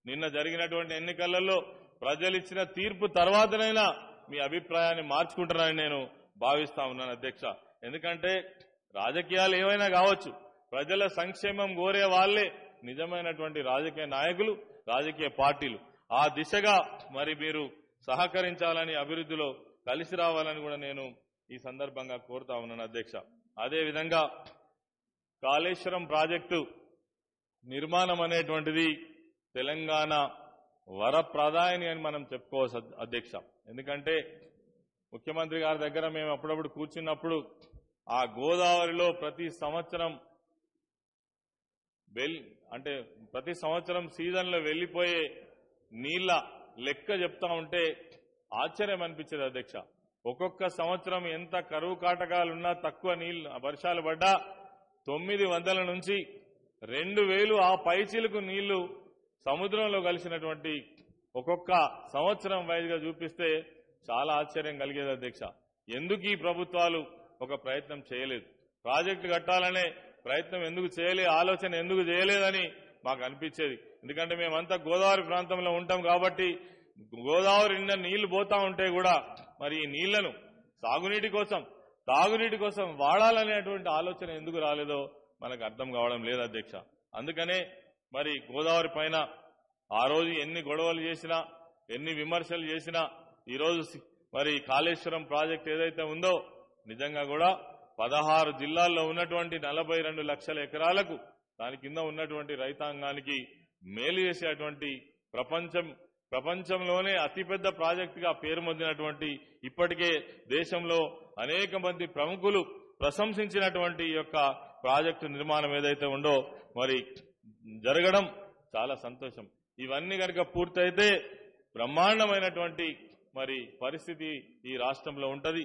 నిన్న జరిగినటువంటి ఎన్నికలలో ప్రజలు ఇచ్చిన తీర్పు తర్వాతనైనా మీ అభిప్రాయాన్ని మార్చుకుంటారని నేను భావిస్తా ఉన్నాను అధ్యక్ష. ఎందుకంటే రాజకీయాలు ఏమైనా కావచ్చు, ప్రజల సంక్షేమం కోరే వాళ్లే నిజమైనటువంటి రాజకీయ నాయకులు, రాజకీయ పార్టీలు. ఆ దిశగా మరి మీరు సహకరించాలని, అభివృద్ధిలో కలిసి రావాలని కూడా నేను ఈ సందర్భంగా కోరుతా ఉన్నాను అధ్యక్ష. అదేవిధంగా కాళేశ్వరం ప్రాజెక్టు నిర్మాణం అనేటువంటిది తెలంగాణ వరప్రదాయని అని మనం చెప్పుకోవచ్చు అధ్యక్ష. ఎందుకంటే ముఖ్యమంత్రి గారి దగ్గర మేము అప్పుడప్పుడు కూర్చున్నప్పుడు ఆ గోదావరిలో ప్రతి సంవత్సరం సీజన్లో వెళ్లిపోయే నీళ్ల లెక్క చెప్తా ఉంటే ఆశ్చర్యం అనిపించేది అధ్యక్ష. ఒక్కొక్క సంవత్సరం ఎంత కరువు కాటకాలున్నా, తక్కువ వర్షాలు పడ్డా 900 నుంచి 2000 ఆ పైచీలకు నీళ్లు సముద్రంలో కలిసినటువంటి ఒక్కొక్క సంవత్సరం వైజ్గా చూపిస్తే చాలా ఆశ్చర్యం కలిగేది అధ్యక్ష. ఎందుకు ఈ ప్రభుత్వాలు ఒక ప్రయత్నం చేయలేదు, ప్రాజెక్టు కట్టాలనే ప్రయత్నం ఎందుకు చేయలేదు, ఆలోచన ఎందుకు చేయలేదని మాకు అనిపించేది. ఎందుకంటే మేమంతా గోదావరి ప్రాంతంలో ఉంటాం కాబట్టి గోదావరి నిండా నీళ్లు పోతా ఉంటే కూడా మరి ఈ నీళ్లను తాగునీటి కోసం వాడాలనేటువంటి ఆలోచన ఎందుకు రాలేదో మనకు అర్థం కావడం లేదు అధ్యక్ష. అందుకనే మరి గోదావరి పైన ఆ రోజు ఎన్ని గొడవలు చేసినా, ఎన్ని విమర్శలు చేసినా, ఈరోజు మరి కాళేశ్వరం ప్రాజెక్ట్ ఏదైతే ఉందో నిజంగా కూడా 16 జిల్లాల్లో ఉన్నటువంటి 42 లక్షల ఎకరాలకు, దాని కింద ఉన్నటువంటి రైతాంగానికి మేలు చేసేటువంటి ప్రపంచంలోనే అతిపెద్ద ప్రాజెక్టుగా పేరు పొందినటువంటి, ఇప్పటికే దేశంలో అనేక మంది ప్రముఖులు ప్రశంసించినటువంటి ఈ యొక్క ప్రాజెక్టు నిర్మాణం ఏదైతే ఉందో మరి జరగడం చాలా సంతోషం. ఇవన్నీ కనుక పూర్తయితే బ్రహ్మాండమైనటువంటి మరి పరిస్థితి ఈ రాష్ట్రంలో ఉంటది.